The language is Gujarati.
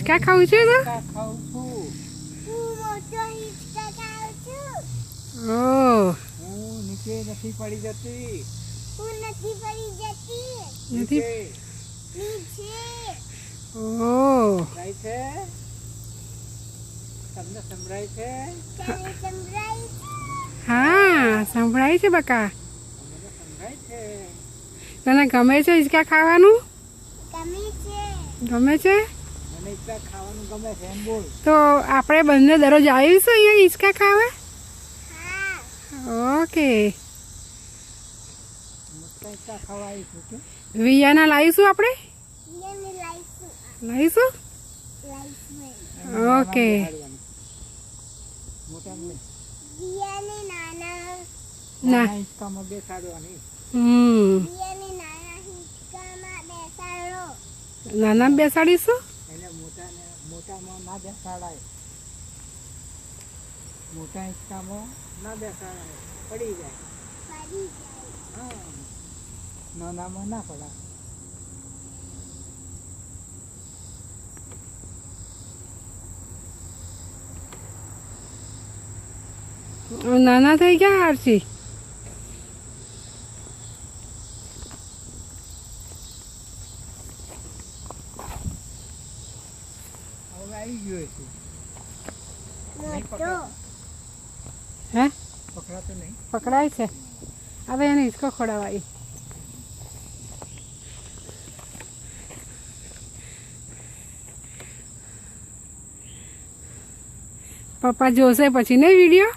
હિંચકા ખાવું છે તો ખાઉં છું. ઓહ હું નીચે નથી પડી જતી. નથી નીચે. ઓહ સંભળાય છે? તમને સંભળાય છે? હા સંભળાય છે બકા. મને સંભળાય છે. તને ગમે છે હિંચકા ખાવાનું? ગમે છે મને ઈચ્છા ખાવાનું ગમે છે એમ બોલ. તો આપણે બંને દરરોજ આવીશું અહીંયા હિંચકા ખાવા? ઓકે મોટા ઈચ્છા ખાવા આવીશું કે? વિયાના લાવીશું આપણે? લાવીશું? ઓકે મોટા ના નાના હિંચકામાં બેસાડવાની. નાના બેસાડીશું? એને મોટામાં ના બેસાડાય. મોટા હિંચકામાં ના બેસાડાય, પડી જાય. હા નાનામાં ના પડાય. નાના થઈ ગયા હારસી? હવે આવી ગયો છે. નહીં હે પકડાતો નહીં. પકડાય છે. હવે એને હિંચકો ખોડાવાય. પપ્પા જોશે પછી ને વિડીયો?